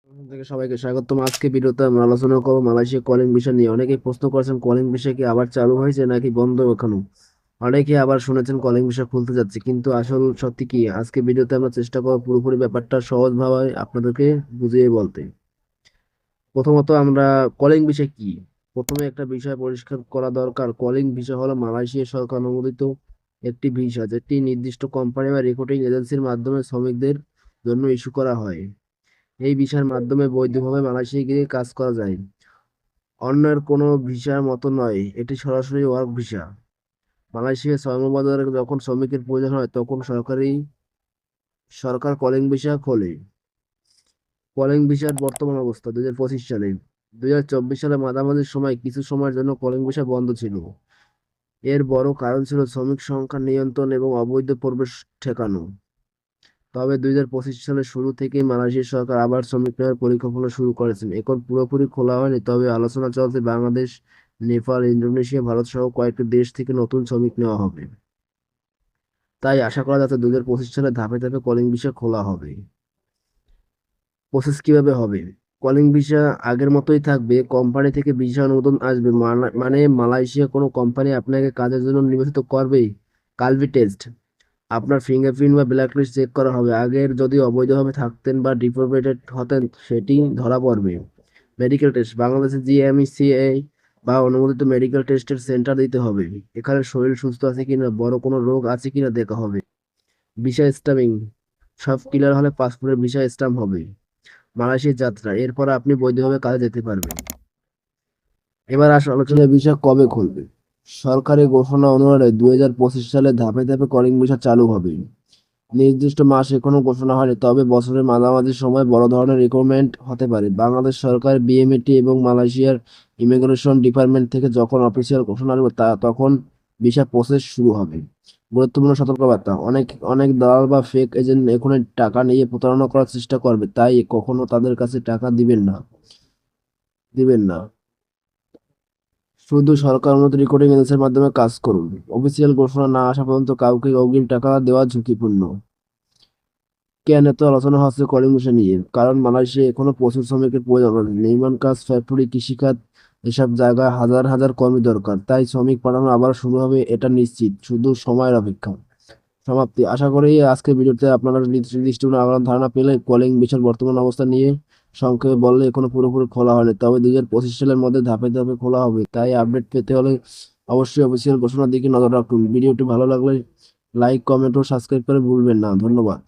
থেকে সবাইকে স্বাগতম। আজকে ভিডিওতে আমরা আলোচনা করবো মালয়েশিয়া কলিং ভিসা নিয়ে। অনেকেই প্রশ্ন করেছেন কলিং ভিসা কি আবার চালু হয়েছে নাকি বন্ধ এখনো। অনেকে আবার শুনেছেন কলিং ভিসা খুলতে যাচ্ছে, কিন্তু আসল সত্যি কি? আজকে ভিডিওতে আমরা চেষ্টা করবো পুরোপুরি ব্যাপারটা সহজভাবে আপনাদেরকে বুঝিয়ে বলতে। প্রথমত আমরা কলিং ভিসা কি, প্রথমে একটা বিষয় পরিষ্কার করা দরকার। কলিং ভিসা হলো মালয়েশিয়া সরকার অনুমোদিত একটি ভিসা, যেটি নির্দিষ্ট কোম্পানি বা রিক্রুটিং এজেন্সির মাধ্যমে শ্রমিকদের জন্য ইস্যু করা হয়। এই ভিসার মাধ্যমে বৈধভাবে মালয়েশিয়ায় গিয়ে কাজ করা যায়। অন্যের কোনো ভিসার মতো নয়, এটি সরাসরি ওয়ার্ক ভিসা। মালয়েশিয়ার শ্রমবাজারে যখন শ্রমিকের প্রয়োজন হয় তখন সরকার কলিং ভিসা খোলে। কলিং ভিসার বর্তমান অবস্থা 2025 সালে, 2024 সালে মাঝামাঝি সময় কিছু সময়ের জন্য কলিং ভিসা বন্ধ ছিল। এর বড় কারণ ছিল শ্রমিক সংখ্যা নিয়ন্ত্রণ এবং অবৈধ প্রবেশ ঠেকানো। তবে 2025 সালের শুরু থেকেই মালয়েশিয়া সরকার আবার শ্রমিক নেওয়ার পরিকল্পনা শুরু করেছেন। এখন পুরোপুরি খোলা হয়নি, তবে আলোচনা চলছে। বাংলাদেশ, নেপাল, ইন্দোনেশিয়া, ভারত সহ কয়েকটি দেশ থেকে নতুন শ্রমিক নেওয়া হবে। তাই আশা করা যাচ্ছে 2025 সালে ধাপে ধাপে কলিং ভিসা খোলা হবে। প্রসেস কিভাবে হবে? কলিং ভিসা আগের মতোই থাকবে। কোম্পানি থেকে ভিসা অনুমোদন আসবে, মানে মালয়েশিয়া কোনো কোম্পানি আপনাকে কাজের জন্য নির্বাচিত করবে। কালভি টেস্ট, আপনার ফিঙ্গারপ্রিন্ট বা ব্ল্যাকলিস্ট চেক করা হবে। আগের যদি অবৈধভাবে থাকতেন বা ডিপোর্টেড হতেন সেটি ধরা পড়বে। মেডিকেল টেস্ট, বাংলাদেশে জিএমইসিএ বা অনুমোদিত মেডিকেল টেস্টের সেন্টার দিতে হবে। এখানে শরীর সুস্থ আছে কিনা, বড় কোনো রোগ আছে কিনা দেখা হবে। ভিসা স্ট্যাম্পিং, সব ক্লিয়ার হলে পাসপোর্টের ভিসা স্ট্যাম্প হবে। মালয়েশিয়া যাত্রা, এরপর আপনি বৈধভাবে কাজে যেতে পারবেন। এবার আলোচনা, ভিসা কবে খুলবে। সরকারি ঘোষণা অনুসারে 2025 সালে ধাপে ধাপে কলিং ভিসা চালু হবে। নির্দিষ্ট মাস এখনো ঘোষণা হয়নি, তবে বছরের মাঝামাঝি সময় বড় ধরনের রিক্রুটমেন্ট হতে পারে। বাংলাদেশ সরকার, বিএমএটি এবং মালয়েশিয়ার ইমিগ্রেশন ডিপার্টমেন্ট থেকে যখন অফিসিয়াল ঘোষণা আসবে তখন ভিসা প্রসেস শুরু হবে। গুরুত্বপূর্ণ সতর্কবার্তা, অনেক অনেক দালাল বা ফেক এজেন্ট এখনই টাকা নিয়ে প্রতারণা করার চেষ্টা করবে, তাই কখনো তাদের কাছে টাকা দিবেন না। শুধু সরকার অনুমোদিত রিক্রুটিং এজেন্সির মাধ্যমে কাজ করুন। অফিসিয়াল ঘোষণা না আসা পর্যন্ত কাউকে অগ্রিম টাকা দেওয়া ঝুঁকিপূর্ণ। কেন এত আলোচনা হচ্ছে কলিং ভিসা নিয়ে? কারণ মালয়েশিয়া এখনো প্রচুর শ্রমিকের প্রয়োজন হয়। নির্মাণ কাজ, ফ্যাক্টরি, কৃষিখাত, এসব জায়গায় হাজার হাজার কর্মী দরকার। তাই শ্রমিক পাঠানো আবার শুরু হবে, এটা নিশ্চিত, শুধু সময়ের অপেক্ষা। সমাপ্তি, আশা করি আজকের ভিডিওতে আপনারা নির্দিষ্ট আলাদা ধারণা পেলে। কলিং ভিসার বর্তমান অবস্থা নিয়ে সংক্ষেপে বললে, এখনো পুরোপুরি খোলা হয়নি, তবে 2025 সালের মধ্যে ধাপে ধাপে খোলা হবে। তাই আপডেট পেতে হলে অবশ্যই অফিসিয়াল ঘোষণার দিকে নজর রাখুন। ভিডিওটি ভালো লাগলে লাইক, কমেন্ট ও সাবস্ক্রাইব করে ভুলবেন না। ধন্যবাদ।